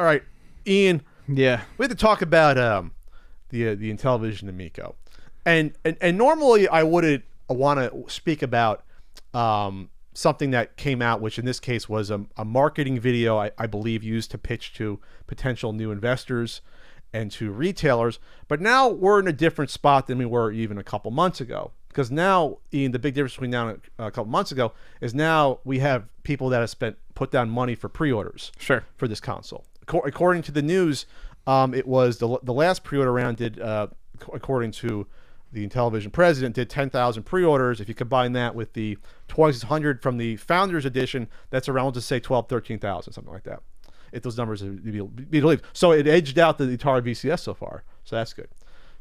All right, Ian. Yeah. We have to talk about the Intellivision Amico, and normally I wouldn't want to speak about something that came out, which in this case was a marketing video, I believe, used to pitch to potential new investors and to retailers. But now we're in a different spot than we were even a couple months ago, because now, Ian, the big difference between now and a couple months ago is now we have people that have put down money for pre-orders. Sure. For this console. According to the news, it was the last pre-order round did, according to the Intellivision president, did 10,000 pre-orders. If you combine that with the twice as 100 from the Founders Edition, that's around, to say, 13,000, something like that. If those numbers be believed. So it edged out the Atari VCS so far. So that's good.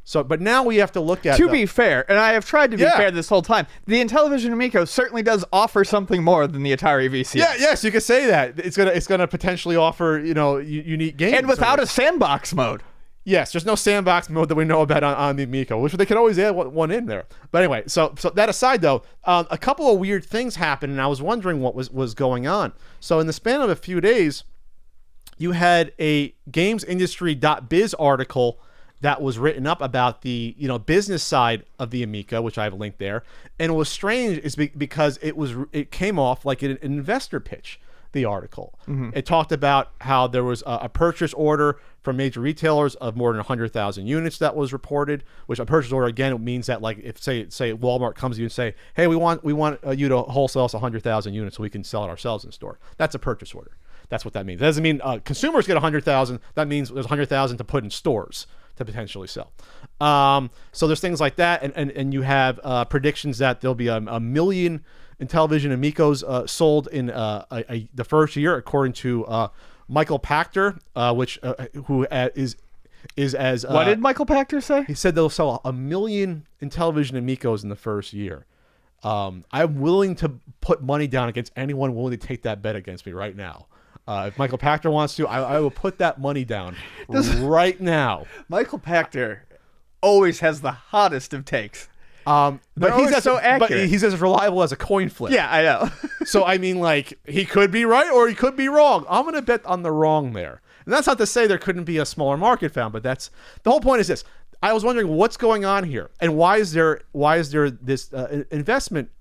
So, but now we have to look at... To be fair, and I have tried to be fair this whole time, the Intellivision Amico certainly does offer something more than the Atari VCS. Yeah, yes, you could say that. It's gonna potentially offer, unique games. And without a sandbox mode. Yes, there's no sandbox mode that we know about on the Amico, which they could always add one in there. But anyway, so that aside, though, a couple of weird things happened, and I was wondering what was going on. So in the span of a few days, you had a gamesindustry.biz article that was written up about the business side of the Amico, which I have linked there. And it was strange is because it came off like an investor pitch, the article. Mm-hmm. It talked about how there was a purchase order from major retailers of more than 100,000 units that was reported, which a purchase order, again, means that, like, if say Walmart comes to you and say, hey, we want you to wholesale us 100,000 units so we can sell it ourselves in store. That's a purchase order. That's what that means. It doesn't mean consumers get 100,000. That means there's 100,000 to put in stores to potentially sell. So there's things like that, and you have predictions that there'll be a million Intellivision Amicos sold in the first year, according to Michael Pachter, who is as what did Michael Pachter say? He said they'll sell 1 million Intellivision Amicos in the first year. I'm willing to put money down against anyone willing to take that bet against me right now. If Michael Pachter wants to, I will put that money down right now. Michael Pachter always has the hottest of takes. But he's as reliable as a coin flip. Yeah, I know. So, I mean, like, he could be right or he could be wrong. I'm going to bet on the wrong there. And that's not to say there couldn't be a smaller market found, but the whole point is this. I was wondering what's going on here, and why is there this investment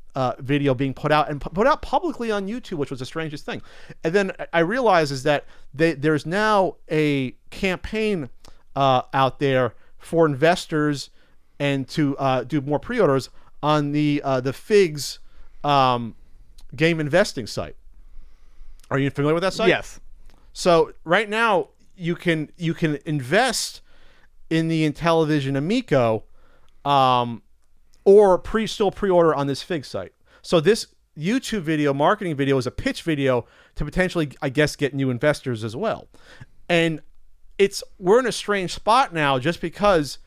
video being put out publicly on YouTube, which was the strangest thing. And then I realized is that there's now a campaign out there for investors and to do more pre-orders on the FIGS game investing site. Are you familiar with that site? Yes. So right now you can invest in the Intellivision Amico, or still pre-order on this FIGS site. So this YouTube video, marketing video, is a pitch video to potentially, I guess, get new investors as well. And we're in a strange spot now just because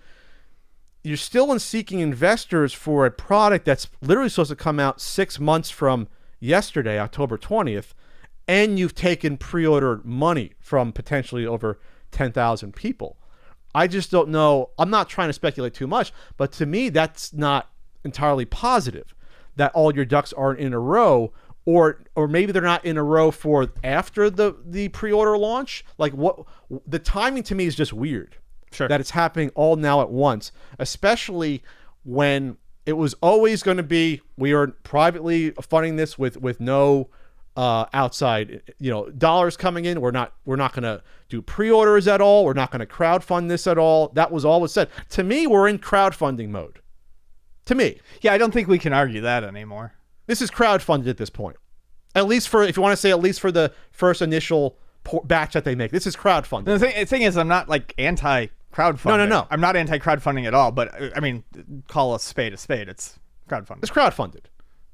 you're still in seeking investors for a product that's literally supposed to come out 6 months from yesterday, October 20th, and you've taken pre-order money from potentially over 10,000 people. I just don't know. I'm not trying to speculate too much, but to me, that's not entirely positive that all your ducks aren't in a row, or maybe they're not in a row for after the pre-order launch. Like, what the timing to me is just weird. Sure. That it's happening all now at once, especially when it was always going to be, we are privately funding this with no outside dollars coming in. We're not going to do pre-orders at all. We're not going to crowdfund this at all. That was all was said. To me, we're in crowdfunding mode. To me. Yeah, I don't think we can argue that anymore. This is crowdfunded at this point. At least for, if you want to say, at least for the first initial batch that they make. This is crowdfunding. The thing is, I'm not like anti-crowdfunding. No. I'm not anti-crowdfunding at all, but I mean, call a spade a spade. It's crowdfunding. It's crowdfunded.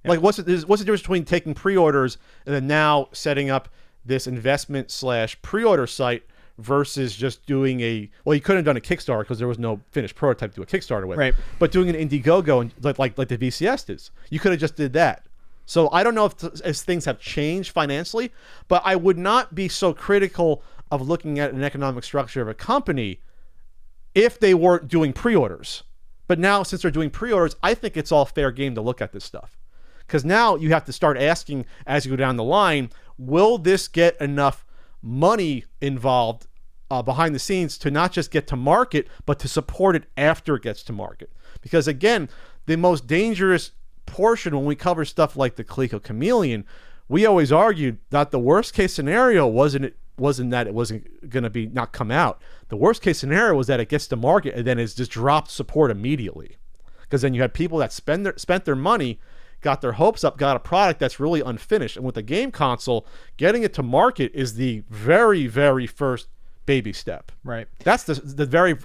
Yeah. Like, what's the difference between taking pre-orders and then now setting up this investment/pre-order site versus just doing you couldn't have done a Kickstarter because there was no finished prototype to do a Kickstarter with. Right. But doing an Indiegogo and like the VCS is, you could have just did that. So I don't know if things have changed financially, but I would not be so critical of looking at an economic structure of a company if they weren't doing pre-orders. But now, since they're doing pre-orders, I think it's all fair game to look at this stuff. Because now you have to start asking, as you go down the line, will this get enough money involved behind the scenes to not just get to market, but to support it after it gets to market. Because again, the most dangerous portion when we cover stuff like the Coleco Chameleon, we always argued that the worst case scenario wasn't that it wasn't going to be not come out. The worst case scenario was that it gets to market and then it's just dropped support immediately. Because then you had people that spent their money, got their hopes up, got a product that's really unfinished. And with the game console, getting it to market is the very, very first baby step. Right. That's the very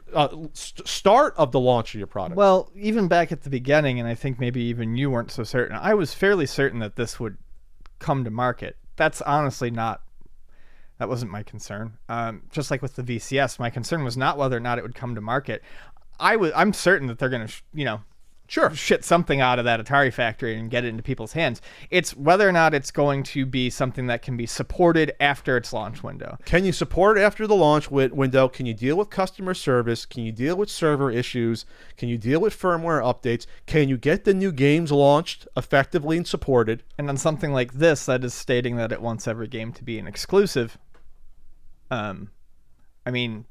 start of the launch of your product. Well, even back at the beginning, and I think maybe even you weren't so certain, I was fairly certain that this would come to market. That's honestly that wasn't my concern. Just like with the VCS, my concern was not whether or not it would come to market. I'm certain that they're going to, shit something out of that Atari factory and get it into people's hands. It's whether or not it's going to be something that can be supported after its launch window. Can you support it after the launch window? Can you deal with customer service? Can you deal with server issues? Can you deal with firmware updates? Can you get the new games launched effectively and supported? And on something like this that is stating that it wants every game to be an exclusive, I mean,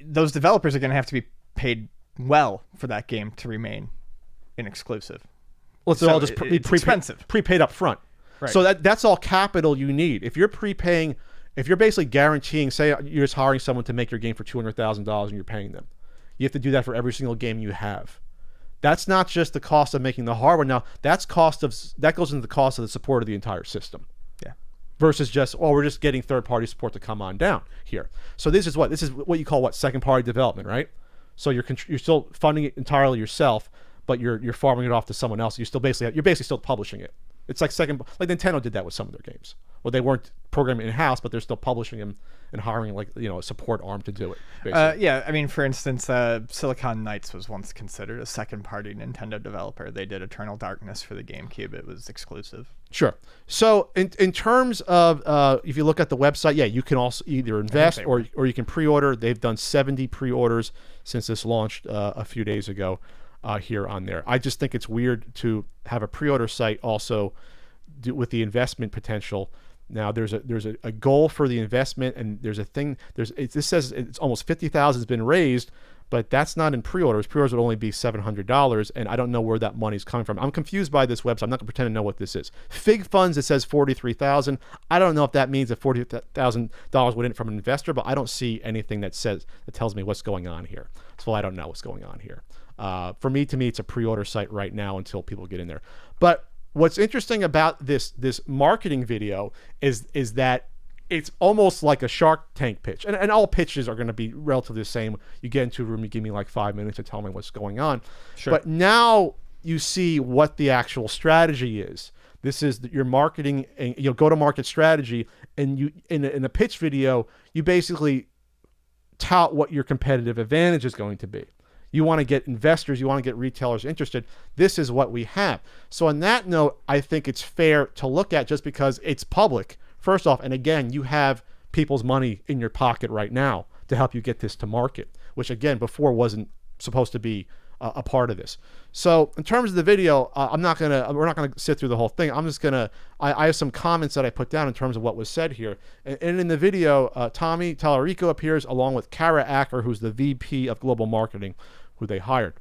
those developers are going to have to be paid well for that game to remain an exclusive. Well, it's all just expensive, prepaid up front. Right. So that's all capital you need. If you're prepaying, if you're basically guaranteeing, say you're just hiring someone to make your game for $200,000 and you're paying them, you have to do that for every single game you have. That's not just the cost of making the hardware. Now that goes into the cost of the support of the entire system. Yeah. Versus just, we're just getting third-party support to come on down here. So this is what you call second-party development, right? So you're still funding it entirely yourself, but you're farming it off to someone else. You're basically still publishing it. It's like Nintendo did that with some of their games. Well, they weren't programming in-house, but they're still publishing them and hiring a support arm to do it. Yeah, I mean, for instance, Silicon Knights was once considered a second-party Nintendo developer. They did Eternal Darkness for the GameCube. It was exclusive. Sure. So in terms of if you look at the website, yeah, you can also either invest or you can pre-order. They've done 70 pre-orders since this launched a few days ago here on there. I just think it's weird to have a pre-order site also with the investment potential. Now there's a goal for the investment, and there's a thing. This says it's almost 50,000 has been raised, but that's not in pre-orders. Pre-orders would only be $700, and I don't know where that money's coming from. I'm confused by this website. I'm not gonna pretend to know what this is. Fig Funds, it says 43,000. I don't know if that means that $40,000 went in from an investor, but I don't see anything that tells me what's going on here. So I don't know what's going on here. To me, it's a pre-order site right now until people get in there. But what's interesting about this marketing video is that it's almost like a Shark Tank pitch. And all pitches are going to be relatively the same. You get into a room, you give me like 5 minutes to tell me what's going on. Sure. But now you see what the actual strategy is. This is your marketing and go-to-market strategy. And you in a pitch video, you basically tout what your competitive advantage is going to be. You want to get investors, you want to get retailers interested. This is what we have. So on that note, I think it's fair to look at just because it's public. First off, and again, you have people's money in your pocket right now to help you get this to market, which again, before wasn't supposed to be a part of this. So in terms of the video, we're not gonna sit through the whole thing. I'm just gonna, I have some comments that I put down in terms of what was said here. And in the video, Tommy Tallarico appears along with Kara Acker, who's the VP of Global Marketing, who they hired.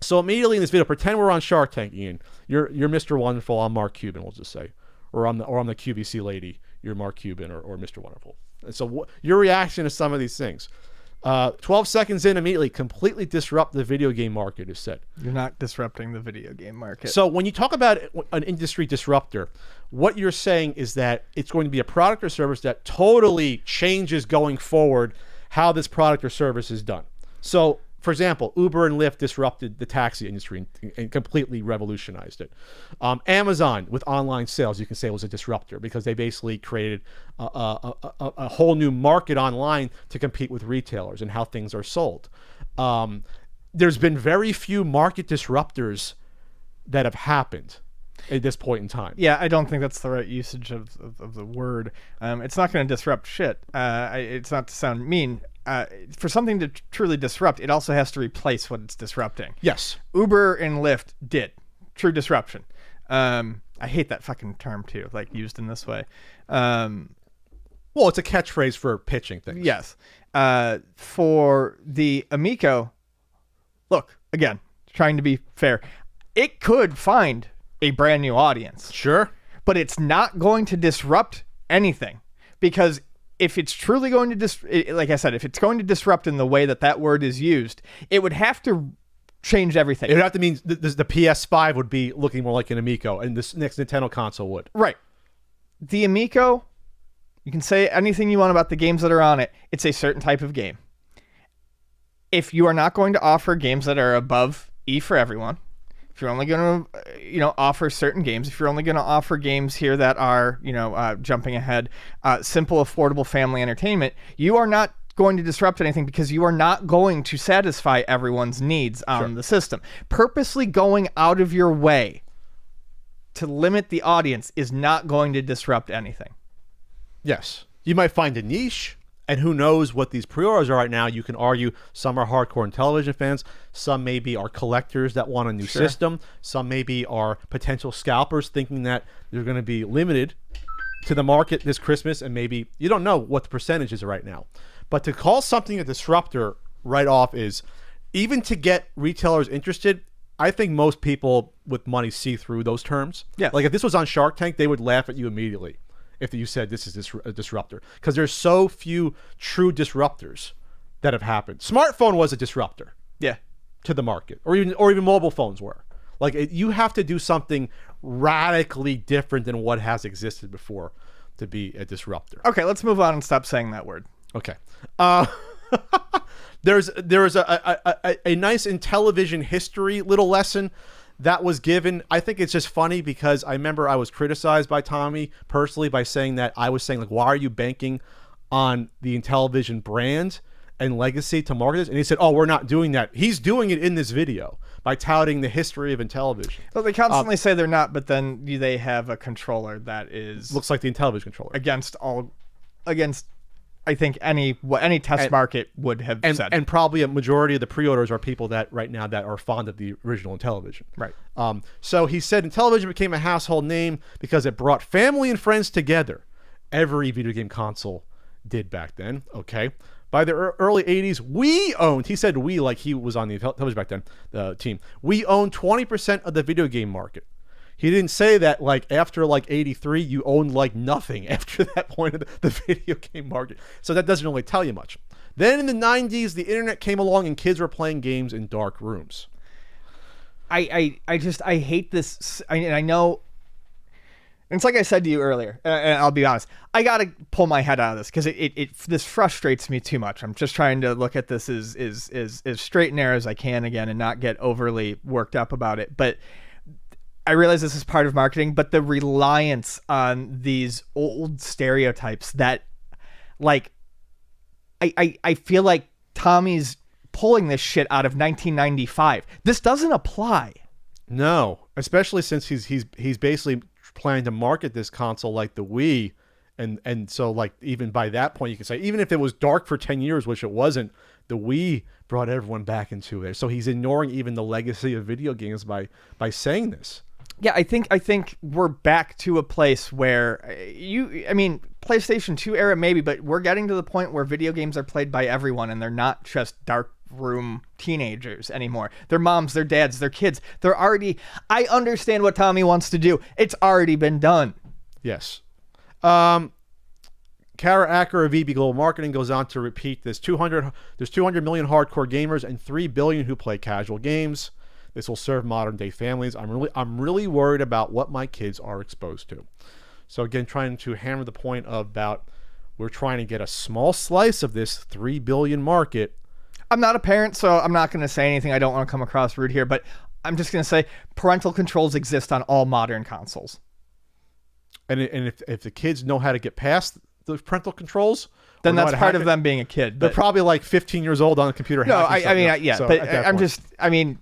So immediately in this video, pretend we're on Shark Tank, Ian. You're Mr. Wonderful, I'm Mark Cuban, we'll just say. Or I'm the QVC lady, you're Mark Cuban or Mr. Wonderful. And so your reaction to some of these things. 12 seconds in, immediately completely disrupt the video game market is said. You're not disrupting the video game market. So when you talk about an industry disruptor, what you're saying is that it's going to be a product or service that totally changes going forward how this product or service is done. So for example, Uber and Lyft disrupted the taxi industry and completely revolutionized it. Amazon with online sales, you can say, was a disruptor because they basically created a whole new market online to compete with retailers and how things are sold. There's been very few market disruptors that have happened at this point in time. Yeah, I don't think that's the right usage of the word. It's not going to disrupt shit. It's not to sound mean. For something to truly disrupt, it also has to replace what it's disrupting. Yes. Uber and Lyft did. True disruption. I hate that fucking term too, like used in this way. Well, it's a catchphrase for pitching things. Yes. For the Amico, look, again, trying to be fair, it could find a brand new audience. Sure. But it's not going to disrupt anything, because if it's truly going to like I said, if it's going to disrupt in the way that word is used, it would have to change everything. It would have to mean the PS5 would be looking more like an Amico, and this next Nintendo console would. Right. The Amico, you can say anything you want about the games that are on it. It's a certain type of game. If you are not going to offer games that are above E for everyone, if you're only going to, offer certain games, if you're only going to offer games here that are, jumping ahead, simple, affordable family entertainment, you are not going to disrupt anything, because you are not going to satisfy everyone's needs on the system. Purposely going out of your way to limit the audience is not going to disrupt anything. Yes. You might find a niche, and who knows what these pre-orders are right now. You can argue some are hardcore Intellivision fans, some maybe are collectors that want a new system, some maybe are potential scalpers thinking that they're going to be limited to the market this Christmas, and maybe you don't know what the percentages are right now. But to call something a disruptor right off is, even to get retailers interested, I think most people with money see through those terms. Yeah. Like if this was on Shark Tank, they would laugh at you immediately if you said this is a disruptor, because there's so few true disruptors that have happened. Smartphone was a disruptor. Yeah. To the market, or even mobile phones were. Like you have to do something radically different than what has existed before to be a disruptor. Okay, let's move on and stop saying that word. Okay. There's a nice Intellivision history little lesson that was given. I think it's just funny because I remember I was criticized by Tommy personally by saying that I was saying, like, why are you banking on the Intellivision brand and legacy to market this? And he said, oh, we're not doing that. He's doing it in this video by touting the history of Intellivision. Well, they constantly say they're not, but then they have a controller that is looks like the Intellivision controller against I think any test market would have said. And probably a majority of the pre-orders are people that right now that are fond of the original Intellivision. Right. So he said Intellivision became a household name because it brought family and friends together. Every video game console did back then. Okay. By the early 80s, we owned, he said we like he was on the Intellivision back then, the team. We owned 20% of the video game market. He didn't say that like after like 83, you owned like nothing after that point of the video game market. So that doesn't really tell you much. Then in the 90s, the internet came along and kids were playing games in dark rooms. I hate this. I know. And it's like I said to you earlier, and I'll be honest, I got to pull my head out of this because this frustrates me too much. I'm just trying to look at this as straight and narrow as I can again and not get overly worked up about it. But I realize this is part of marketing, but the reliance on these old stereotypes that, like, I feel like Tommy's pulling this shit out of 1995. This doesn't apply. No, especially since he's basically planning to market this console like the Wii, and so like even by that point you can say even if it was dark for 10 years, which it wasn't, the Wii brought everyone back into it. So he's ignoring even the legacy of video games by saying this. Yeah, I think we're back to a place where PlayStation 2 era maybe, but we're getting to the point where video games are played by everyone and they're not just dark room teenagers anymore. Their moms, their dads, their kids. I understand what Tommy wants to do. It's already been done. Yes. Kara Acker of VB Global Marketing goes on to repeat there's 200 million hardcore gamers and 3 billion who play casual games. This will serve modern day families. I'm really worried about what my kids are exposed to. So again, trying to hammer the point about we're trying to get a small slice of this 3 billion market. I'm not a parent, so I'm not going to say anything. I don't want to come across rude here, but I'm just going to say parental controls exist on all modern consoles. And if the kids know how to get past the parental controls, then that's part of them being a kid. They're probably like 15 years old on a computer. No,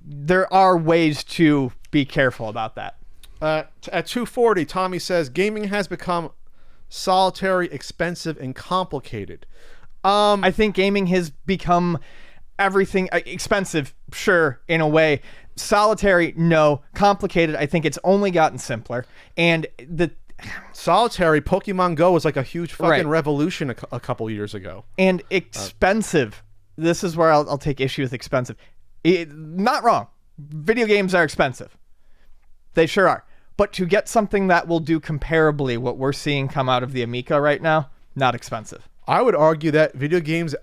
there are ways to be careful about that. At 240, Tommy says gaming has become solitary, expensive, and complicated. I think gaming has become everything expensive, sure, in a way. Solitary, no. Complicated, I think it's only gotten simpler. And Solitary, Pokemon Go was like a huge fucking Right. revolution a couple years ago. And expensive. This is where I'll take issue with expensive. Not wrong. Video games are expensive. They sure are. But to get something that will do comparably what we're seeing come out of the Amico right now, not expensive. I would argue that video games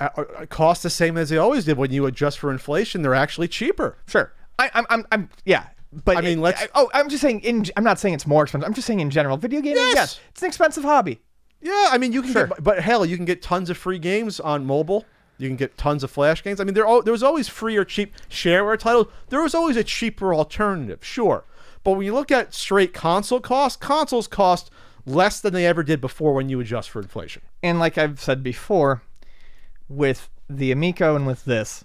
cost the same as they always did. When you adjust for inflation, they're actually cheaper. Sure. I'm yeah. But I mean, I'm just saying. I'm not saying it's more expensive. I'm just saying in general, video gaming. Yes, it's an expensive hobby. Yeah, I mean, you can get, but hell, you can get tons of free games on mobile. You can get tons of Flash games. I mean, there was always free or cheap shareware titles. There was always a cheaper alternative, sure. But when you look at straight console costs, consoles cost less than they ever did before when you adjust for inflation. And like I've said before, with the Amico and with this,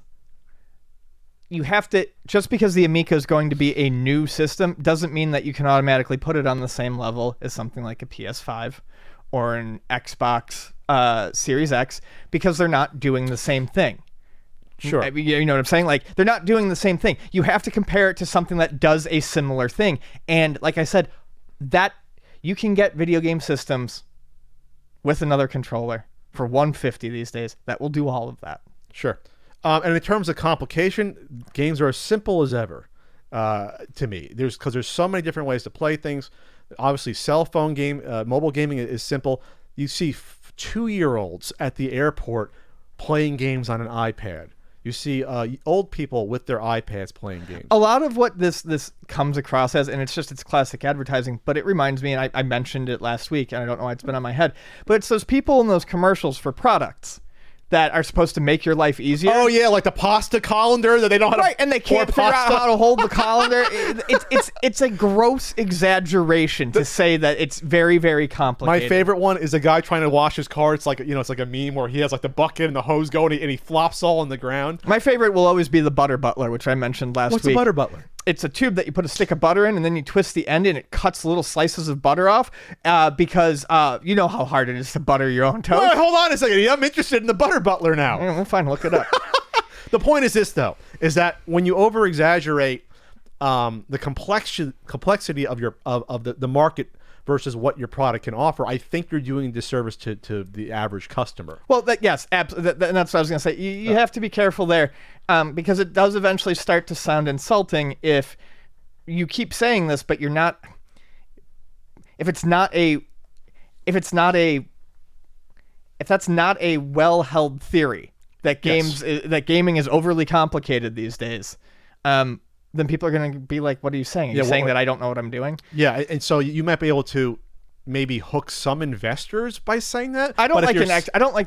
you have to, just because the Amico is going to be a new system doesn't mean that you can automatically put it on the same level as something like a PS5 or an Xbox Series X, because they're not doing the same thing. Sure. I mean, you know what I'm saying? Like, they're not doing the same thing. You have to compare it to something that does a similar thing. And like I said, that you can get video game systems with another controller for $150 these days that will do all of that. Sure. And in terms of complication, games are as simple as ever to me. Because there's so many different ways to play things. Obviously, mobile gaming is simple. You see 2-year-olds at the airport playing games on an iPad. You see old people with their iPads playing games. A lot of what this comes across as, and it's classic advertising, but it reminds me, and I mentioned it last week, and I don't know why it's been on my head, but it's those people in those commercials for products that are supposed to make your life easier. Oh yeah, like the pasta colander that they don't know how to and they can't figure out how to hold the colander. It's a gross exaggeration to say that it's very, very complicated. My favorite one is a guy trying to wash his car. It's like, it's like a meme where he has like the bucket and the hose going and he flops all on the ground. My favorite will always be the butter butler, which I mentioned last week. What's a butter butler? It's a tube that you put a stick of butter in, and then you twist the end, and it cuts little slices of butter off. Because you know how hard it is to butter your own toast. Wait, hold on a second. I'm interested in the butter butler now. We'll fine, look it up. The point is this, though, is that when you over exaggerate the complexity of the market versus what your product can offer, I think you're doing a disservice to the average customer. Well, yes, and that's what I was going to say. You have to be careful there, because it does eventually start to sound insulting if you keep saying this, but you're not. If that's not a well-held theory that gaming is overly complicated these days, then people are going to be like, what are you saying? Are you saying that I don't know what I'm doing? Yeah, and so you might be able to maybe hook some investors by saying that. I don't like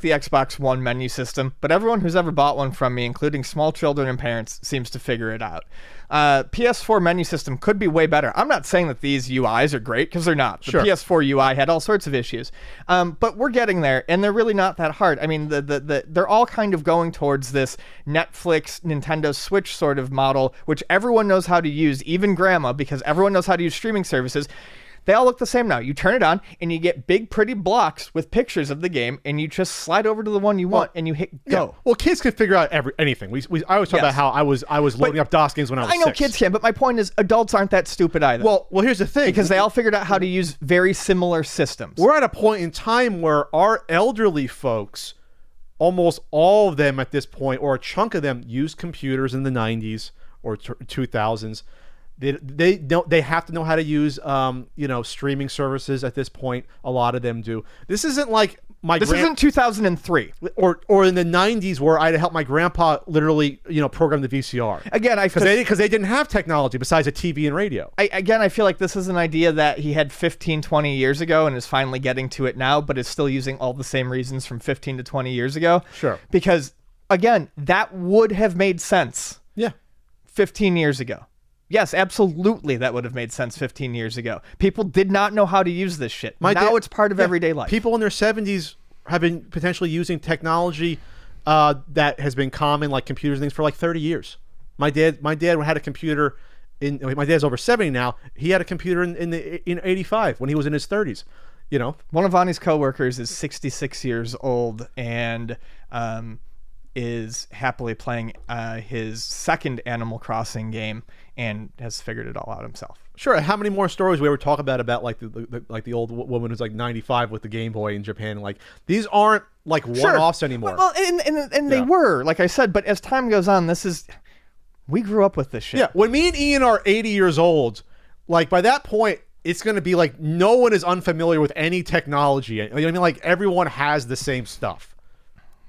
the Xbox One menu system, but everyone who's ever bought one from me, including small children and parents, seems to figure it out. PS4 menu system could be way better. I'm not saying that these UIs are great, because they're not. The PS4 UI had all sorts of issues. But we're getting there, and they're really not that hard. I mean, they're all kind of going towards this Netflix, Nintendo Switch sort of model, which everyone knows how to use, even grandma, because everyone knows how to use streaming services. They all look the same now. You turn it on, and you get big, pretty blocks with pictures of the game, and you just slide over to the one you want, and you hit go. Yeah. Well, kids can figure out anything. I always talk about how I was loading up DOS games when I was 6. I know kids can, but my point is adults aren't that stupid either. Well, here's the thing. Because they all figured out how to use very similar systems. We're at a point in time where our elderly folks, almost all of them at this point, or a chunk of them, used computers in the 90s or 2000s. They have to know how to use streaming services at this point. A lot of them do. This isn't like This isn't 2003 or in the 90s where I had to help my grandpa literally program the VCR. Again, because they didn't have technology besides a TV and radio. I feel like this is an idea that he had 15, 20 years ago and is finally getting to it now, but is still using all the same reasons from 15 to 20 years ago. Sure. Because again, that would have made sense. Yeah. 15 years ago. Yes, absolutely, that would have made sense 15 years ago. People did not know how to use this shit. Now it's part of everyday life. People in their 70s have been potentially using technology that has been common, like computers and things, for like 30 years. My dad had a computer my dad's over 70 now. He had a computer in 85 when he was in his 30s. One of Vonnie's coworkers is 66 years old, and is happily playing his second Animal Crossing game and has figured it all out himself. Sure. How many more stories we ever talk about like the old woman who's like 95 with the Game Boy in Japan? Like these aren't like one-offs anymore. Well, and they were, like I said, but as time goes on, we grew up with this shit. Yeah. When me and Ian are 80 years old, like by that point, it's going to be like no one is unfamiliar with any technology. You know what I mean? Like everyone has the same stuff.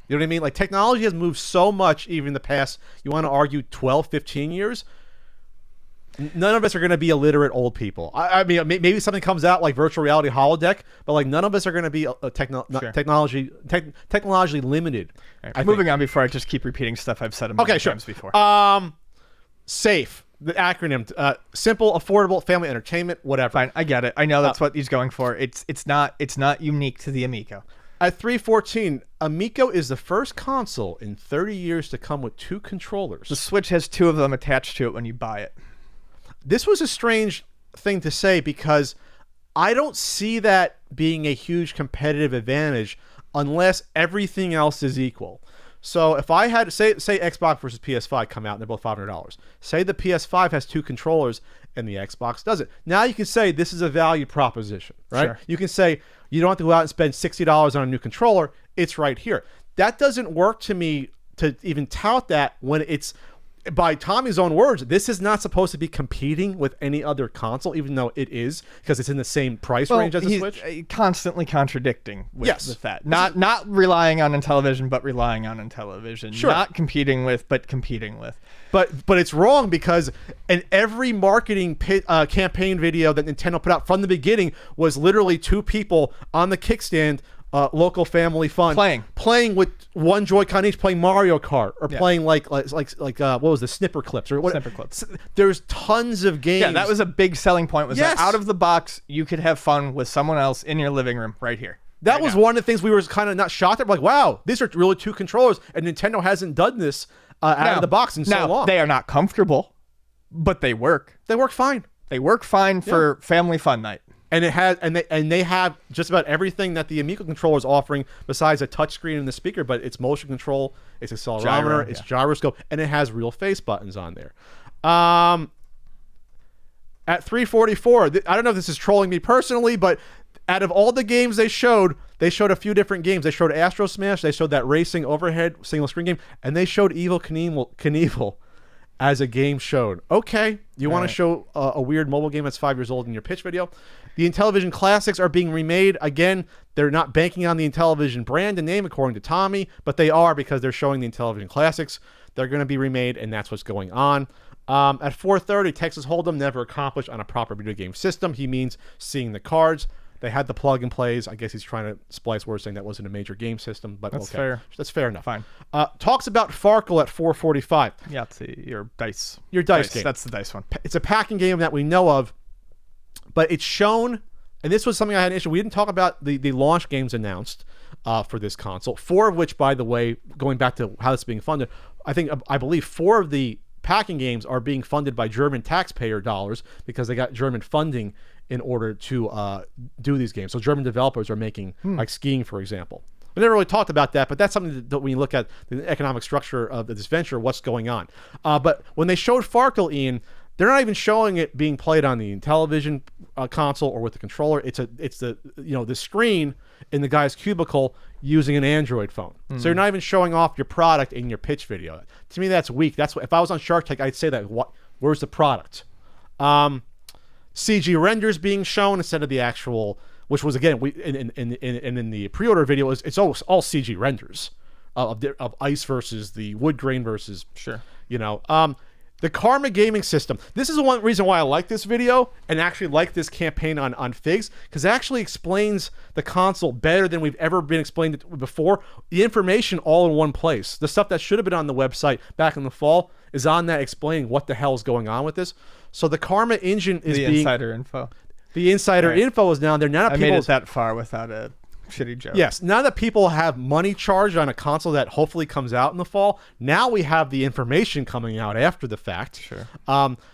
You know what I mean? Like technology has moved so much even in the past, you want to argue 12, 15 years. None of us are going to be illiterate old people. I mean, maybe something comes out like virtual reality holodeck, but like none of us are going to be technologically limited. Right, moving on before I just keep repeating stuff I've said a million times before. SAFE, the acronym, simple, affordable, family entertainment, whatever. Fine, I get it. I know that's what he's going for. It's not unique to the Amico. At 314, Amico is the first console in 30 years to come with 2 controllers. The Switch has 2 of them attached to it when you buy it. This was a strange thing to say because I don't see that being a huge competitive advantage unless everything else is equal. So if I had say Xbox versus PS5 come out and they're both $500. Say the PS5 has 2 controllers and the Xbox doesn't. Now you can say this is a value proposition, right? Sure. You can say you don't have to go out and spend $60 on a new controller. It's right here. That doesn't work to me to even tout that when it's, by Tommy's own words, this is not supposed to be competing with any other console, even though it is, because it's in the same price range as the Switch. Constantly contradicting with that. Not relying on Intellivision, but relying on Intellivision. Sure. Not competing with, but competing with. But it's wrong because in every marketing campaign video that Nintendo put out from the beginning was literally 2 people on the kickstand, local family fun, playing with one Joy-Con each, playing Mario Kart or playing like what was the Snipper Clips or what? Snipper Clips. There's tons of games. Yeah, that was a big selling point. Was that out of the box you could have fun with someone else in your living room right here. That was one of the things we were kind of not shocked at. We're like, wow, these are really 2 controllers, and Nintendo hasn't done this out of the box in so long. They are not comfortable, but they work. They work fine. They work fine for family fun night. And it has, and they have just about everything that the Amico controller is offering, besides a touchscreen and the speaker. But it's motion control, it's accelerometer, it's gyroscope, and it has real face buttons on there. At 344, I don't know if this is trolling me personally, but out of all the games they showed a few different games. They showed Astro Smash, they showed that racing overhead single screen game, and they showed Evel Knievel as a game shown. Okay, you want to show a weird mobile game that's 5 years old in your pitch video? The Intellivision Classics are being remade. Again, they're not banking on the Intellivision brand and name, according to Tommy, but they are because they're showing the Intellivision Classics. They're going to be remade, and that's what's going on. At 430, Texas Hold'em never accomplished on a proper video game system. He means seeing the cards. They had the plug and plays. I guess he's trying to splice words saying that wasn't a major game system, but that's fair. That's fair enough. Fine. Talks about Farkle at 445. Yeah, it's your dice. Your dice game. That's the dice one. It's a packing game that we know of, but it's shown, and this was something I had an issue. We didn't talk about the launch games announced for this console, 4 of which, by the way, going back to how it's being funded, I believe 4 of the packing games are being funded by German taxpayer dollars because they got German funding in order to do these games. So German developers are making, like Skiing, for example. We never really talked about that, but that's something that when you look at the economic structure of this venture, what's going on. But when they showed Farkle, Ian, they're not even showing it being played on the Intellivision console or with the controller. It's the screen in the guy's cubicle using an Android phone. So you're not even showing off your product in your pitch video. To me, that's weak. That's what, if I was on Shark Tank, I'd say that. Where's the product? CG renders being shown instead of the actual, which was again in the pre-order video, it's all CG renders of ice versus the wood grain versus the Karma gaming system. This is one reason why I like this video and actually like this campaign on Figs, because it actually explains the console better than we've ever been explained it before. The information all in one place. The stuff that should have been on the website back in the fall is on that, explaining what the hell is going on with this. So the Karma engine is the insider info. The insider info is down there. Now that I made it that far without a shitty joke. Yes. Now that people have money charged on a console that hopefully comes out in the fall, now we have the information coming out after the fact. Sure.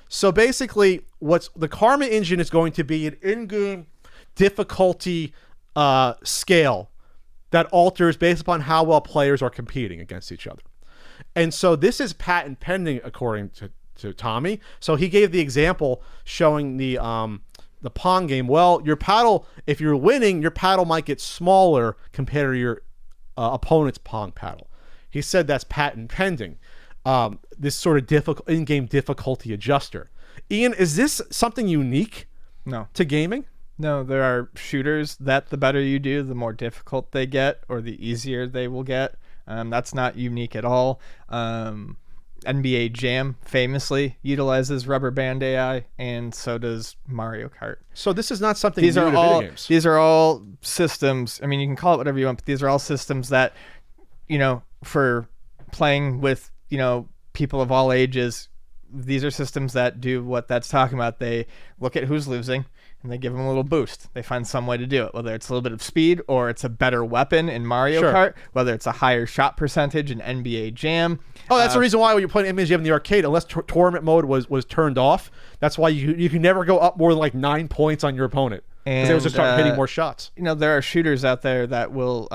So basically, what's the Karma engine is going to be an in-game difficulty scale that alters based upon how well players are competing against each other. And so this is patent pending, according to Tommy. So he gave the example showing the Pong game. Well, your paddle, if you're winning, your paddle might get smaller compared to your opponent's Pong paddle. He said that's patent pending. This sort of in-game difficulty adjuster. Ian, is this something unique to gaming? No, there are shooters that the better you do, the more difficult they get or the easier they will get. That's not unique at all. NBA Jam famously utilizes rubber band AI, and so does Mario Kart. So this is not something new to video games. These are all systems. I mean, you can call it whatever you want, but these are all systems that, for playing with, people of all ages, these are systems that do what that's talking about. They look at who's losing and they give them a little boost. They find some way to do it, whether it's a little bit of speed or it's a better weapon in Mario Kart, whether it's a higher shot percentage in NBA Jam. Oh, that's the reason why when you're playing NBA Jam in the arcade, unless tournament mode was turned off, that's why you can never go up more than like 9 points on your opponent, because they will just start hitting more shots. There are shooters out there that will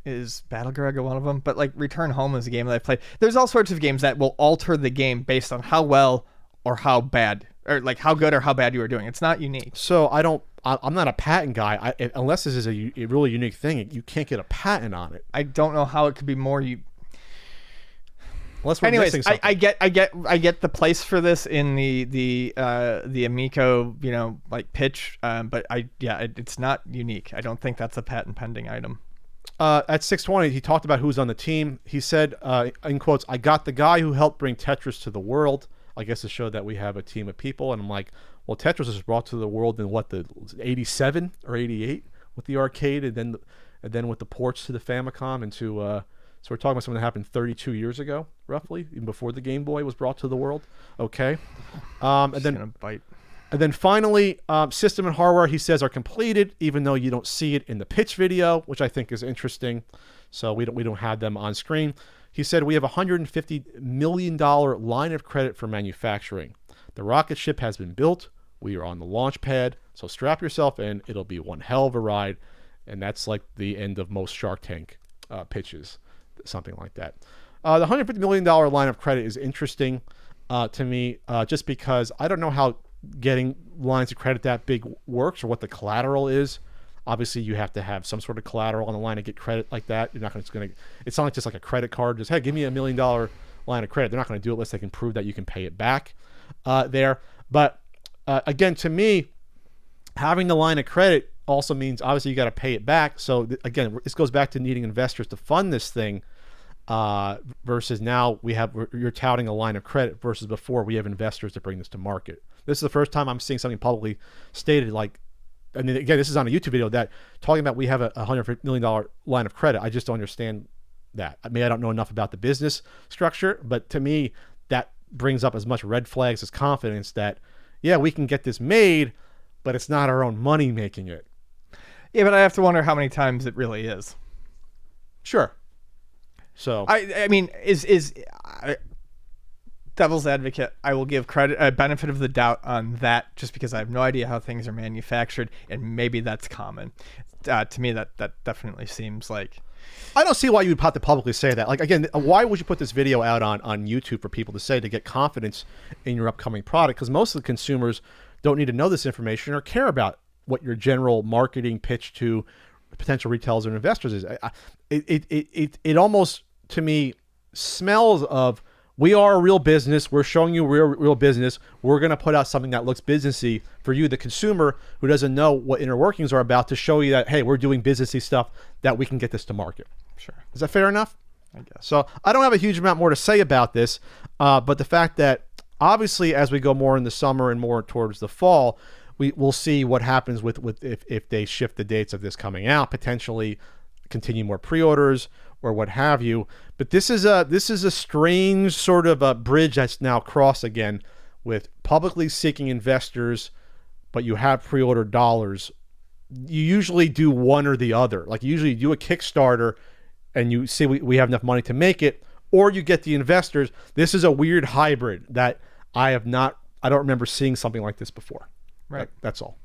is Battle Garega one of them? But like Return Home is a game that I've played. There's all sorts of games that will alter the game based on how well or how bad, or like how good or how bad you are doing. It's not unique. So I'm not a patent guy. Unless this is a really unique thing, you can't get a patent on it. I don't know how it could be more. Unless we're missing something. I get the place for this in the Amico, pitch. But it's not unique. I don't think that's a patent pending item. At 620, he talked about who's on the team. He said, in quotes, "I got the guy who helped bring Tetris to the world." I guess to show that we have a team of people. And I'm like, well, Tetris was brought to the world in the 87 or 88 with the arcade, and then with the ports to the Famicom and to so we're talking about something that happened 32 years ago, roughly, even before the Game Boy was brought to the world. Okay, and then finally, system and hardware, he says, are completed, even though you don't see it in the pitch video, which I think is interesting. So we don't have them on screen. He said, we have a $150 million line of credit for manufacturing. The rocket ship has been built. We are on the launch pad. So strap yourself in. It'll be one hell of a ride. And that's like the end of most Shark Tank pitches, something like that. The $150 million line of credit is interesting to me, just because I don't know how getting lines of credit that big works or what the collateral is. Obviously, you have to have some sort of collateral on the line to get credit like that. You're not going to. It's not just like a credit card. Just, hey, give me $1 million line of credit. They're not going to do it unless they can prove that you can pay it back there. But again, to me, having the line of credit also means obviously you got to pay it back. So again, this goes back to needing investors to fund this thing versus now you're touting a line of credit versus before we have investors to bring this to market. This is the first time I'm seeing something publicly stated like. And then again, this is on a YouTube video that talking about we have a $150 million line of credit. I just don't understand that. I mean, I don't know enough about the business structure, but to me, that brings up as much red flags as confidence that, yeah, we can get this made, but it's not our own money making it. Yeah, but I have to wonder how many times it really is. Sure. So I mean, devil's advocate, I will give benefit of the doubt on that, just because I have no idea how things are manufactured, and maybe that's common. To me, that definitely seems like. I don't see why you would have to publicly say that. Like, again, why would you put this video out on YouTube for people to say, to get confidence in your upcoming product? Because most of the consumers don't need to know this information or care about what your general marketing pitch to potential retailers and investors is. It almost, to me, smells of, we are a real business. We're showing you real business. We're going to put out something that looks businessy for you, the consumer, who doesn't know what inner workings are about, to show you that, hey, we're doing businessy stuff, that we can get this to market. Sure. Is that fair enough? I guess. So I don't have a huge amount more to say about this, but the fact that obviously as we go more in the summer and more towards the fall, we'll see what happens with if they shift the dates of this coming out, potentially continue more pre-orders or what have you. But this is a strange sort of a bridge that's now crossed again, with publicly seeking investors, but you have pre-order dollars. You usually do one or the other. Like, you usually do a Kickstarter and you see we have enough money to make it, or you get the investors. This is a weird hybrid that I don't remember seeing something like this before. Right. That's all.